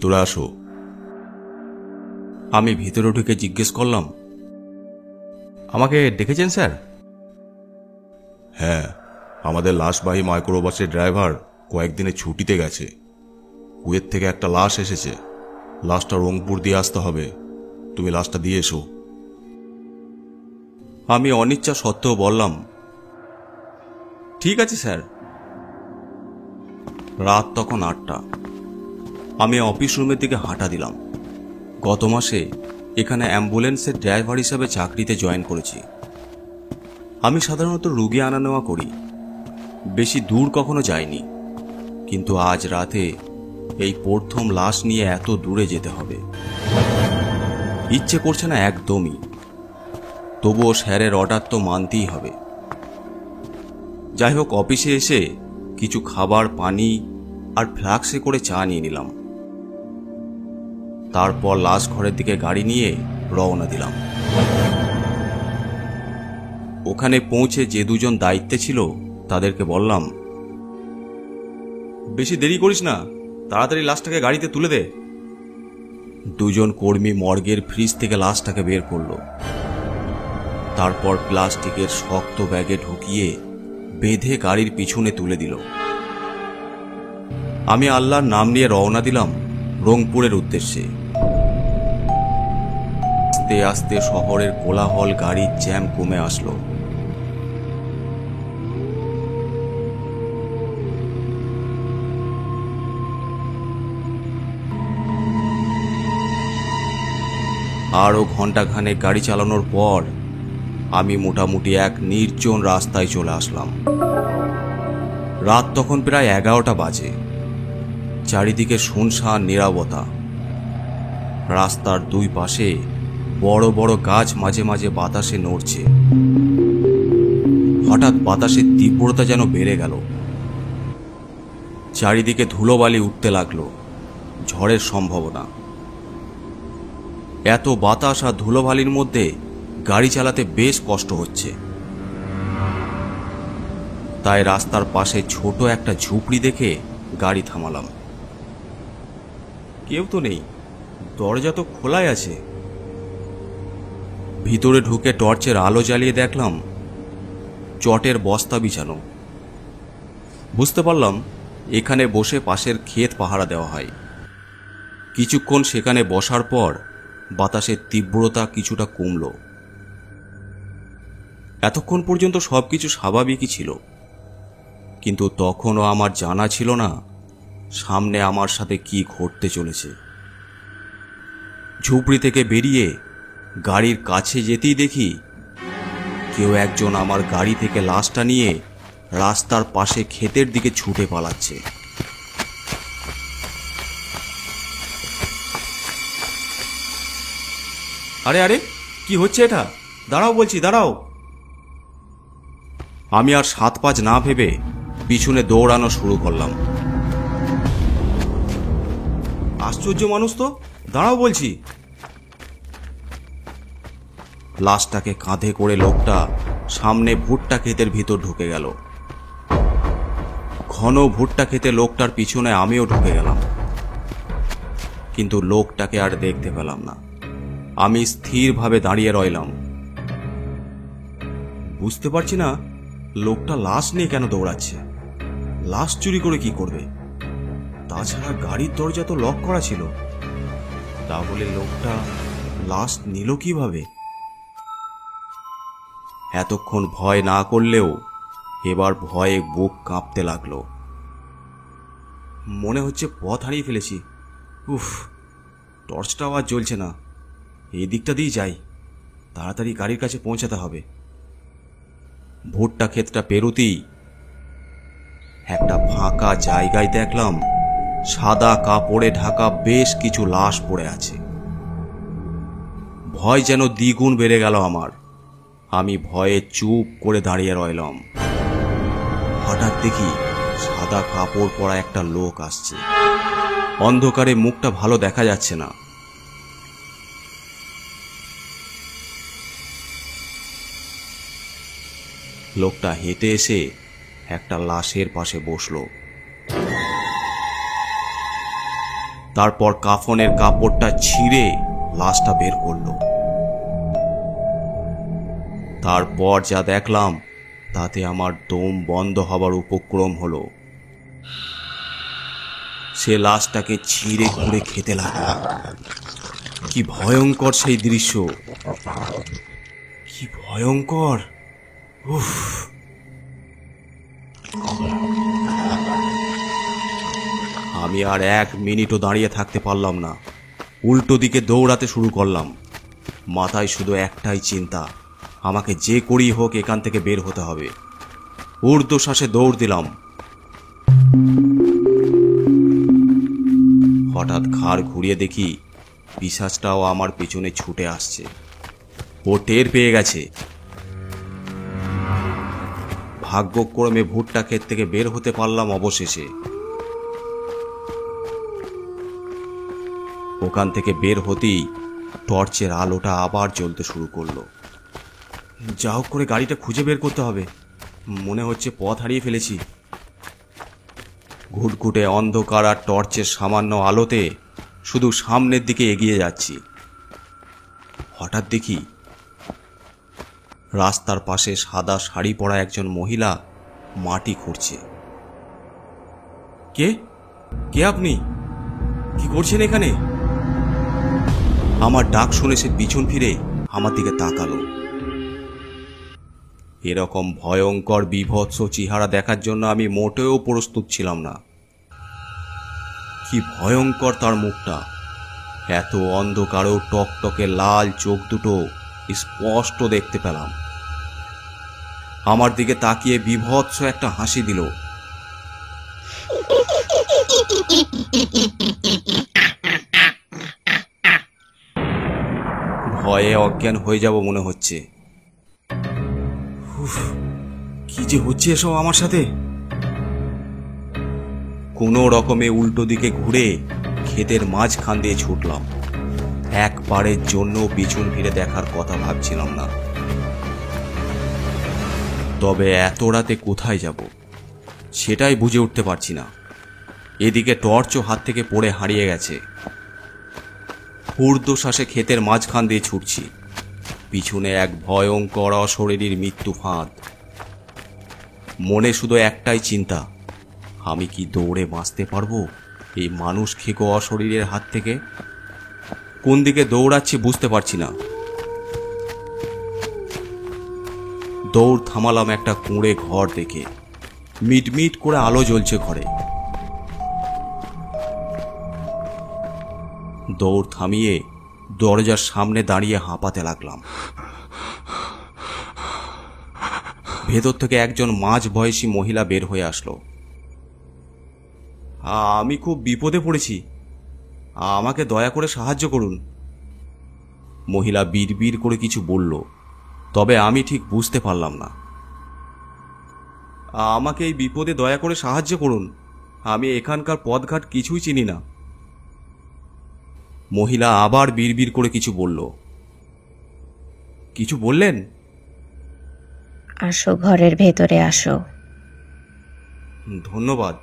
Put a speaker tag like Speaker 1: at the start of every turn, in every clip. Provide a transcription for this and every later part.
Speaker 1: ভিতরে আসো। আমি ভিতরে ঢুকে জিজ্ঞেস করলাম, আমাকে ডেকেছেন স্যার? হ্যাঁ, আমাদের লাশবাহী মাইক্রোবাসের ড্রাইভার কয়েকদিনের ছুটিতে গেছে। কুয়েত থেকে একটা লাশ এসেছে। লাশটা রংপুর দিয়ে আসতে হবে। তুমি লাশটা দিয়ে এসো। আমি অনিচ্ছা সত্ত্বেও বললাম, ঠিক আছে স্যার। রাত তখন 8টা। আমি অফিস রুমের দিকে হাঁটা দিলাম। গত মাসে এখানে অ্যাম্বুলেন্সের ড্রাইভার হিসাবে চাকরিতে জয়েন করেছি। আমি সাধারণত রুগী আনা নেওয়া করি, বেশি দূর কখনো যাইনি। কিন্তু আজ রাতে এই প্রথম লাশ নিয়ে এত দূরে যেতে হবে। ইচ্ছে করছে না একদমই, তবুও স্যারের অর্ডার তো মানতেই হবে। যাই হোক, অফিসে এসে কিছু খাবার, পানি আর ফ্লাক্সে করে চা নিয়ে নিলাম। তারপর লাশ ঘরের দিকে গাড়ি নিয়ে রওনা দিলাম। ওখানে পৌঁছে যে দুজন দায়িত্বে ছিল তাদেরকে বললাম, বেশি দেরি করিস না, তাড়াতাড়ি লাশটাকে গাড়িতে তুলে দে। দুজন কর্মী মর্গের ফ্রিজ থেকে লাশটাকে বের করলো। তারপর প্লাস্টিকের শক্ত ব্যাগে ঢুকিয়ে বেঁধে গাড়ির পিছনে তুলে দিল। আমি আল্লাহর নাম নিয়ে রওনা দিলাম রংপুরের উদ্দেশ্যে। আস্তে আস্তে শহরের কোলাহল, গাড়ির জ্যাম কমে আসলো। আরও ঘন্টাখানেক গাড়ি চালানোর পর আমি মোটামুটি এক নির্জন রাস্তায় চলে আসলাম। রাত তখন প্রায় 11টা বাজে। চারিদিকে শুনশান নীরবতা। রাস্তার দুই পাশে বড় বড় গাছ মাঝে মাঝে বাতাসে নড়ছে। হঠাৎ বাতাসের তীব্রতা যেন বেড়ে গেল। চারিদিকে ধুলোবালি উঠতে লাগলো, ঝড়ের সম্ভাবনা। এত বাতাস আর ধুলোবালির মধ্যে গাড়ি চালাতে বেশ কষ্ট হচ্ছে। তাই রাস্তার পাশে ছোট একটা ঝুপড়ি দেখে গাড়ি থামালাম। কেউ তো নেই, দরজা তো খোলাই আছে। ভিতরে ঢুকে টর্চের আলো জ্বালিয়ে দেখলাম চটের বস্তা বিছানো। বুঝতে পারলাম এখানে বসে পাশের ক্ষেত পাহারা দেওয়া হয়। কিছুক্ষণ সেখানে বসার পর বাতাসের তীব্রতা কিছুটা কমল। এতক্ষণ পর্যন্ত সবকিছু স্বাভাবিকই ছিল, কিন্তু তখনও আমার জানা ছিল না সামনে আমার সাথে কি ঘটতে চলেছে। ঝুপড়ি থেকে বেরিয়ে গাড়ির কাছে যেতেই দেখি কেউ একজন আমার গাড়ি থেকে লাশটা নিয়ে রাস্তার পাশে ক্ষেতের দিকে ছুটে পালাচ্ছে। আরে আরে, কি হচ্ছে এটা? দাঁড়াও বলছি, দাঁড়াও। আমি আর 7-5 না ভেবে পিছনে দৌড়ানো শুরু করলাম। আশ্চর্য মানুষ তো, দাঁড়াও বলছি। লাশটাকে কাঁধে করে লোকটা সামনে ভুট্টা ক্ষেতের ভিতর ঢুকে গেল। ঘন ভুট্টা খেতে লোকটার পিছনে আমিও ঢুকে গেলাম, কিন্তু লোকটাকে আর দেখতে পেলাম না। আমি স্থিরভাবে দাঁড়িয়ে রইলাম। বুঝতে পারছি না লোকটা লাশ নিয়ে কেন দৌড়াচ্ছে। লাশ চুরি করে কি করবে? তাছাড়া গাড়ির দরজা তো লক করা ছিল। তাহলে লোকটা লাশ নিল কিভাবে? এতক্ষণ ভয় না করলেও এবার ভয়ে বুক কাঁপতে লাগলো। মনে হচ্ছে পথ হারিয়ে ফেলেছি। উফ, টর্চটাও আর জ্বলছে না। এই দিকটা দিয়ে যাই, তাড়াতাড়ি গাড়ির কাছে পৌঁছাতে হবে। ভুট্টা ক্ষেতটা পেরোতেই একটা ফাঁকা জায়গায় দেখলাম সাদা কাপড়ে ঢাকা বেশ কিছু লাশ পড়ে আছে। ভয় যেন দ্বিগুণ বেড়ে গেল আমার। আমি ভয়ে চুপ করে দাঁড়িয়ে রইলাম। হঠাৎ দেখি সাদা কাপড় পরা একটা লোক আসছে। অন্ধকারে মুখটা ভালো দেখা যাচ্ছে না। লোকটা হেঁটে এসে একটা লাশের পাশে বসলো। তারপর কাফনের কাপড়টা ছিঁড়ে লাশটা বের করলো। তারপর যা দেখলাম তাতে আমার দম বন্ধ হবার উপক্রম হলো। সে লাশটাকে ছিঁড়ে খুঁড়ে খেতে লাগলো। কি ভয়ঙ্কর সেই দৃশ্য, কি ভয়ঙ্কর! উফ! আমি আর 1 মিনিটও দাঁড়িয়ে থাকতে পারলাম না। উল্টো দিকে দৌড়াতে শুরু করলাম। মাথায় শুধু একটাই চিন্তা, আমাকে যে করেই হোক এখান থেকে বের হতে হবে। ঊর্ধ্বশ্বাসে দৌড় দিলাম। হঠাৎ ঘাড় ঘুরিয়ে দেখি পিশাচটাও আমার পেছনে ছুটে আসছে। ও টের পেয়ে গেছে। ভাগ্যক্রমে ভুট্টা ক্ষেত থেকে বের হতে পারলাম অবশেষে। ওখান থেকে বের হতেই টর্চের আলোটা আবার জ্বলতে শুরু করলো। যা হোক করে গাড়িটা খুঁজে বের করতে হবে, মনে হচ্ছে পথ হারিয়ে ফেলেছি। ঘুটঘুটে অন্ধকার আর টর্চের সামান্য আলোতে শুধু সামনের দিকে এগিয়ে যাচ্ছি। হঠাৎ দেখি রাস্তার পাশে সাদা শাড়ি পরা একজন মহিলা মাটি খুঁড়ছে। কে কে আপনি? কি করছেন এখানে? আমার ডাক শুনে সে পিছন ফিরে আমার দিকে তাকালো। এরকম ভয়ঙ্কর বিভৎস চেহারা দেখার জন্য আমি মোটেও প্রস্তুত ছিলাম না। কি ভয়ঙ্কর তার মুখটা! এত অন্ধকারেও টকটকে লাল চোখ দুটো স্পষ্ট দেখতে পেলাম। আমার দিকে তাকিয়ে বিভৎস একটা হাসি দিল। ভয়ে অজ্ঞান হয়ে যাব মনে হচ্ছে। কি যে হচ্ছে এসব আমার সাথে! কোনো রকমে উল্টো দিকে ঘুরে ক্ষেতের মাঝখান দিয়ে ছুটলাম। একবারের জন্য পিছন ফিরে দেখার কথা ভাবছিলাম না। তবে এত রাতে কোথায় যাব সেটাই বুঝে উঠতে পারছি না। এদিকে টর্চও হাত থেকে পড়ে হারিয়ে গেছে। ঊর্ধ্বশ্বাসে ক্ষেতের মাঝখান দিয়ে ছুটছি। পিছনে এক ভয়ঙ্কর অশরীরীর মৃত্যু ফাঁদ। মনে শুধু একটাই চিন্তা, আমি কি দৌড়ে বাঁচতে পারবো এই মানুষ খেকো অশরীরের হাত থেকে? কোন দিকে দৌড়াচ্ছি বুঝতে পারছি না। দৌড় থামালাম একটা কুঁড়ে ঘর দেখে। মিটমিট করে আলো জ্বলছে ঘরে। দৌড় থামিয়ে দরজার সামনে দাঁড়িয়ে হাঁপাতে লাগলাম। ভেতর থেকে একজন মাঝবয়সী মহিলা বের হয়ে আসলো। আমি খুব বিপদে পড়েছি, আমাকে দয়া করে সাহায্য করুন। মহিলা বিড়বিড় করে কিছু বলল, তবে আমি ঠিক বুঝতে পারলাম না। আমাকে এই বিপদে দয়া করে সাহায্য করুন, আমি এখানকার পথঘাট কিছুই চিনি না। মহিলা আবার বিড়বিড় করে কিছু বলল। কিছু বললেন?
Speaker 2: আসো, ঘরের ভেতরে আসো।
Speaker 1: ধন্যবাদ।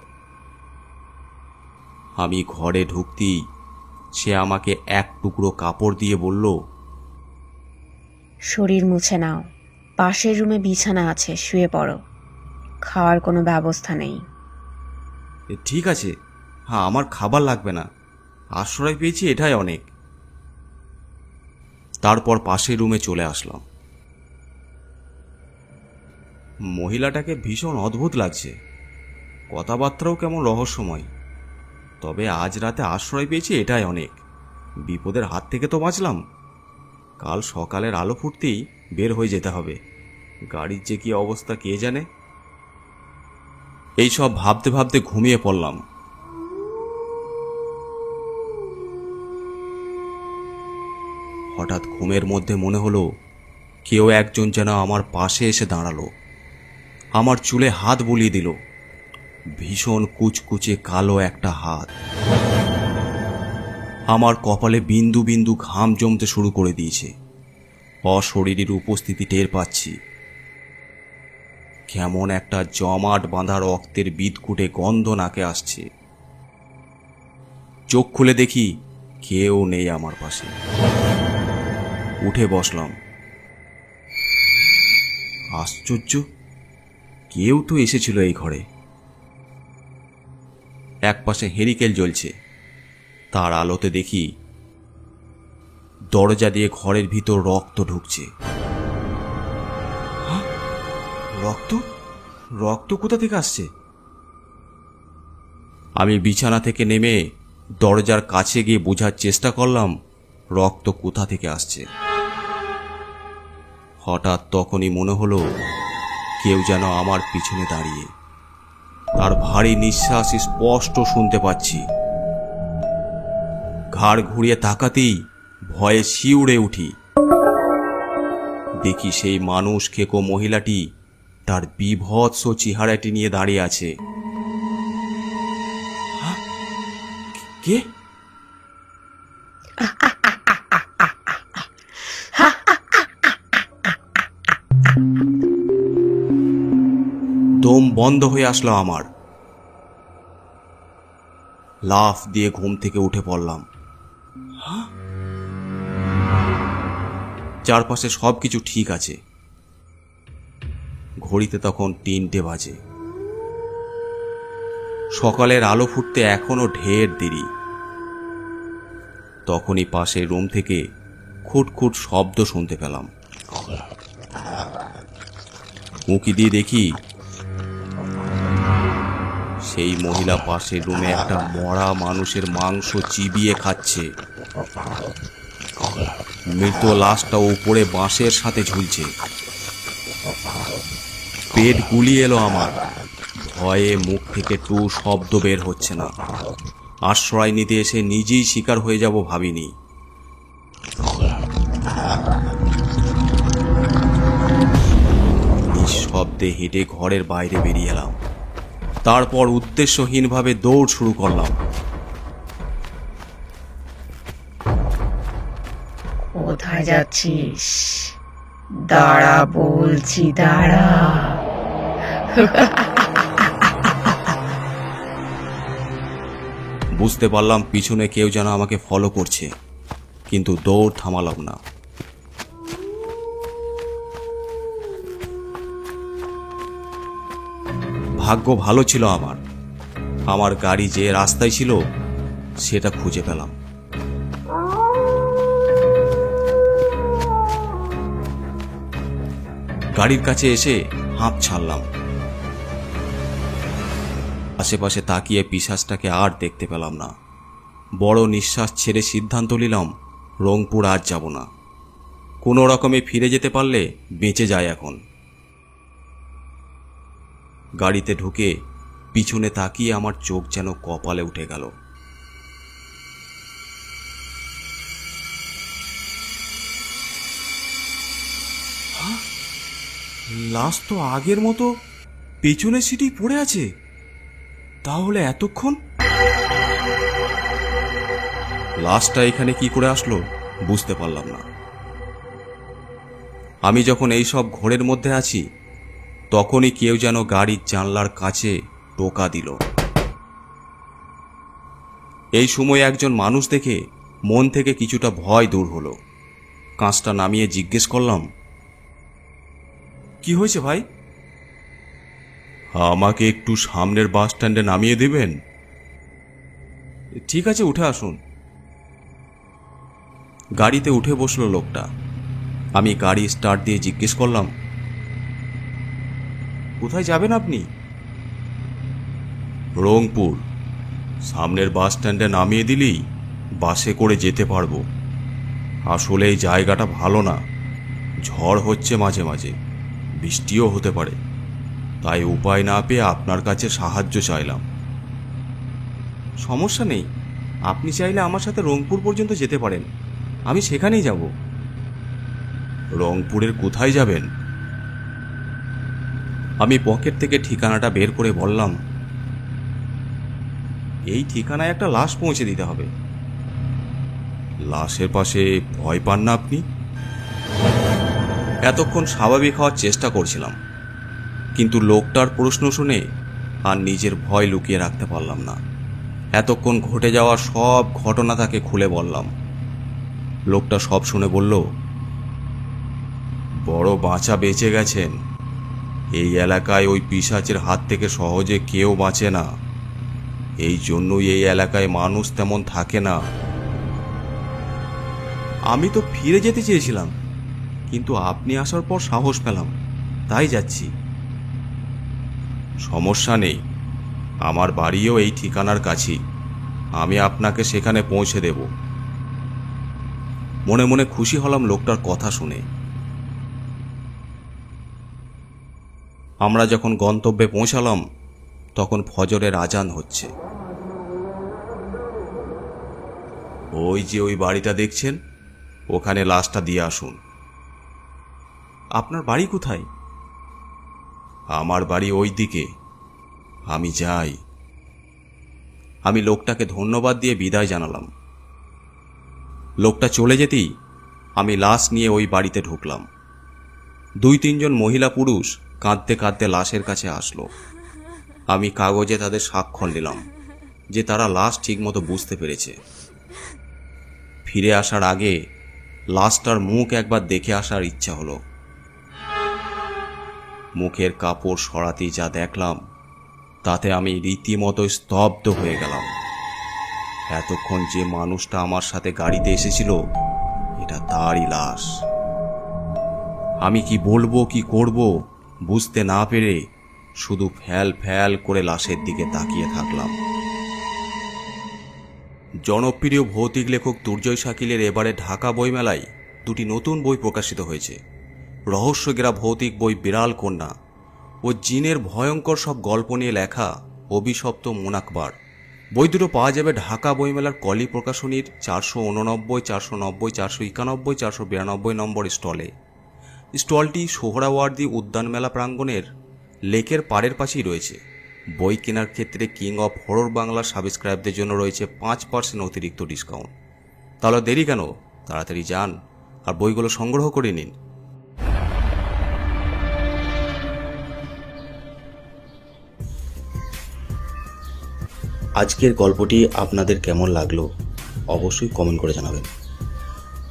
Speaker 1: আমি ঘরে ঢুকতেই সে আমাকে এক টুকরো কাপড় দিয়ে বলল,
Speaker 2: শরীর মুছে নাও, পাশের রুমে বিছানা আছে, শুয়ে পড়ো। খাওয়ার কোনো ব্যবস্থা নেই।
Speaker 1: ঠিক আছে, হ্যাঁ, আমার খাবার লাগবে না, আশ্রয় পেয়েছি এটাই অনেক। তারপর পাশের রুমে চলে আসলাম। মহিলাটাকে ভীষণ অদ্ভুত লাগছে, কথাবার্তাও কেমন রহস্যময়। তবে আজ রাতে আশ্রয় পেয়েছি এটাই অনেক। বিপদের হাত থেকে তো বাঁচলাম। কাল সকালের আলো ফুটতেই বের হয়ে যেতে হবে। গাড়ির যে কি অবস্থা কে জানে। এই সব ভাবতে ভাবতে ঘুমিয়ে পড়লাম। হঠাৎ ঘুমের মধ্যে মনে হলো কেউ একজন যেন আমার পাশে এসে দাঁড়ালো, আমার চুলে হাত বুলিয়ে দিল। ভীষণ কুচকুচে কালো একটা হাত। আমার কপালে বিন্দু বিন্দু ঘাম জমতে শুরু করে দিয়েছে। অশরীরীর উপস্থিতি টের পাচ্ছি। কেমন একটা জমাট বাঁধা রক্তের বিদকুটে গন্ধ নাকে আসছে। চোখ খুলে দেখি কেউ নেই আমার পাশে। উঠে বসলাম। আশ্চর্য, কেউ তো এসেছিল এই ঘরে। এক পাশে হেরিকেল জ্বলছে, তার আলোতে দেখি দরজা দিয়ে ঘরের ভিতর রক্ত ঢুকছে। রক্ত? রক্ত কোথা থেকে আসছে? আমি বিছানা থেকে নেমে দরজার কাছে গিয়ে বোঝার চেষ্টা করলাম রক্ত কোথা থেকে আসছে। হঠাৎ তখনই মনে হলো কেউ যেন আমার পিছনে দাঁড়িয়ে, তার ভারী নিঃশ্বাস স্পষ্ট শুনতে পাচ্ছি। ঘাড় ঘুরিয়ে তাকাতেই ভয়ে শিউরে উঠি। দেখি সেই মানুষ খেকো মহিলাটি তার বিভৎস চেহারাটি নিয়ে দাঁড়িয়ে আছে। কে? দম বন্ধ হয়ে আসলো আমার। লাফ দিয়ে ঘুম থেকে উঠে পড়লাম। চারপাশে সবকিছু ঠিক আছে। ঘড়িতে তখন 3টে বাজে। সকালের আলো ফুটতে এখনো ঢের দেরি। তখনই পাশের রুম থেকে খুটখুট শব্দ শুনতে পেলাম। উঁকি দিয়ে দেখি সেই মহিলা পাশের রুমে একটা মরা মানুষের মাংস চিবিয়ে খাচ্ছে। মৃত লাশটা উপরে বাঁশের সাথে ঝুলছে। পেট গুলিয়ে এলো আমার। ভয়ে মুখ থেকে টু শব্দ বের হচ্ছে না। আশ্রয় নিতে এসে নিজেই শিকার হয়ে যাব ভাবিনি। নিঃশব্দে হেঁটে ঘরের বাইরে বেরিয়ে এলাম। তারপর উদ্দেশ্যহীনভাবে দৌড় শুরু করলাম।
Speaker 2: কোথায় যাচ্ছিস? দাঁড়া বলছি, দাঁড়া।
Speaker 1: বুঝতে পারলাম পিছনে কেউ যেন আমাকে ফলো করছে, কিন্তু দৌড় থামালাম না। ভাগ্য ভালো ছিল আমার। আমার গাড়ি যে রাস্তায় ছিল সেটা খুঁজে পেলাম। গাড়ির কাছে এসে হাঁপ ছাড়লাম। আশেপাশে তাকিয়ে পিশাচটাকে আর দেখতে পেলাম না। বড় নিঃশ্বাস ছেড়ে সিদ্ধান্ত নিলাম রংপুর আজ যাব না। কোনো রকমে ফিরে যেতে পারলে বেঁচে যায় এখন। গাড়িতে ঢুকে পিছনে তাকিয়ে আমার চোখ যেন কপালে উঠে গেল। লাশ তো আগের মতো পেছনের সিটেই পড়ে আছে। তাহলে এতক্ষণ লাশটা এখানে কি করে আসলো বুঝতে পারলাম না। আমি যখন এই সব ঘোরের মধ্যে আছি তখনই কেউ যেন গাড়ির জানলার কাছে টোকা দিল। এই সময় একজন মানুষ দেখে মন থেকে কিছুটা ভয় দূর হলো। কাঁচটা নামিয়ে জিজ্ঞেস করলাম, কি হয়েছে ভাই? আমাকে একটু সামনের বাস স্ট্যান্ডে নামিয়ে দেবেন? ঠিক আছে, উঠে আসুন। গাড়িতে উঠে বসলো লোকটা। আমি গাড়ি স্টার্ট দিয়ে জিজ্ঞেস করলাম, কোথায় যাবেন আপনি? রংপুর। সামনের বাস স্ট্যান্ডে নামিয়ে দিলেই বাসে করে যেতে পারবো। আসলে এই জায়গাটা ভালো না, ঝড় হচ্ছে মাঝে মাঝে, বৃষ্টিও হতে পারে, তাই উপায় না পেয়ে আপনার কাছে সাহায্য চাইলাম। সমস্যা নেই, আপনি চাইলে আমার সাথে রংপুর পর্যন্ত যেতে পারেন, আমি সেখানেই যাব। রংপুরের কোথায় যাবেন? আমি পকেট থেকে ঠিকানাটা বের করে বললাম, এই ঠিকানায় একটা লাশ পৌঁছে দিতে হবে। লাশের পাশে ভয় পান না আপনি? এতক্ষণ স্বাভাবিক হওয়ার চেষ্টা করছিলাম, কিন্তু লোকটার প্রশ্ন শুনে আর নিজের ভয় লুকিয়ে রাখতে পারলাম না। এতক্ষণ ঘটে যাওয়া সব ঘটনা তাকে খুলে বললাম। লোকটা সব শুনে বলল, বড় বাঁচা বেঁচে গেছেন। এই এলাকায় ওই পিশাচের হাত থেকে সহজে কেউ বাঁচে না, এই জন্যই এই এলাকায় মানুষ তেমন থাকে না। আমি তো ফিরে যেতে চেয়েছিলাম, কিন্তু আপনি আসার পর সাহস পেলাম, তাই যাচ্ছি। সমস্যা নেই, আমার বাড়িও এই ঠিকানার কাছেই, আমি আপনাকে সেখানে পৌঁছে দেব। মনে মনে খুশি হলাম লোকটার কথা শুনে। আমরা যখন গন্তব্যে পৌঁছালাম তখন ফজরের আজান হচ্ছে। ওই যে ওই বাড়িটা দেখছেন, ওখানে লাশটা দিয়ে আসুন। আপনার বাড়ি কোথায়? আমার বাড়ি ওই দিকে, আমি যাই। আমি লোকটাকে ধন্যবাদ দিয়ে বিদায় জানালাম। লোকটা চলে যেতেই আমি লাশ নিয়ে ওই বাড়িতে ঢুকলাম। 2-3 জন মহিলা পুরুষ কাঁদতে কাঁদতে লাশের কাছে আসলো। আমি কাগজে তাদের স্বাক্ষর নিলাম যে তারা লাশ ঠিকমতো বুঝতে পেরেছে। ফিরে আসার আগে লাশটার মুখ একবার দেখে আসার ইচ্ছা হলো। মুখের কাপড় সরাতেই যা দেখলাম তাতে আমি রীতিমতো স্তব্ধ হয়ে গেলাম। এতক্ষণ যে মানুষটা আমার সাথে গাড়িতে এসেছিল, এটা তারই লাশ। আমি কি বলবো কি করব বুঝতে না পেরে শুধু ফ্যাল ফ্যাল করে লাশের দিকে তাকিয়ে থাকলাম। জনপ্রিয় ভৌতিক লেখক দুর্জয় শাকিলের এবারে ঢাকা বইমেলায় 2টি নতুন বই প্রকাশিত হয়েছে। রহস্যঘেরা ভৌতিক বই বিড়াল কন্যা ও জিনের ভয়ঙ্কর সব গল্প নিয়ে লেখা অভিশপ্ত মুনাকবার। বই দুটো পাওয়া যাবে ঢাকা বইমেলার কলি প্রকাশনীর 489, 490, 491, 492 নম্বর স্টলে। স্টলটি সোহরাওয়ার্দী উদ্যান মেলা প্রাঙ্গণের লেকের পাড়ের পাশেই রয়েছে। বই কেনার ক্ষেত্রে কিং অফ হরর বাংলা সাবস্ক্রাইবদের জন্য রয়েছে 5% অতিরিক্ত ডিসকাউন্ট। তাহলে দেরি কেন, তাড়াতাড়ি যান আর বইগুলো সংগ্রহ করে নিন।
Speaker 3: আজকের গল্পটি আপনাদের কেমন লাগলো অবশ্যই কমেন্ট করে জানাবেন।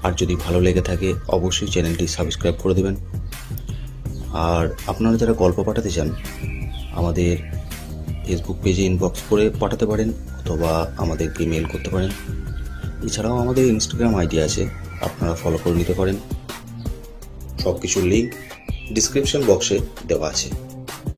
Speaker 3: আর যদি ভালো লেগে থাকে অবশ্যই চ্যানেলটি সাবস্ক্রাইব করে দেবেন। আর আপনারা যারা গল্প পাঠাতে চান আমাদের ফেসবুক পেজে ইনবক্স করে পাঠাতে পারেন অথবা আমাদেরকে মেল করতে পারেন। এছাড়াও আমাদের ইনস্টাগ্রাম আইডি আছে, আপনারা ফলো করে নিতে পারেন। সব কিছুর লিঙ্ক ডিসক্রিপশন বক্সে দেওয়া আছে।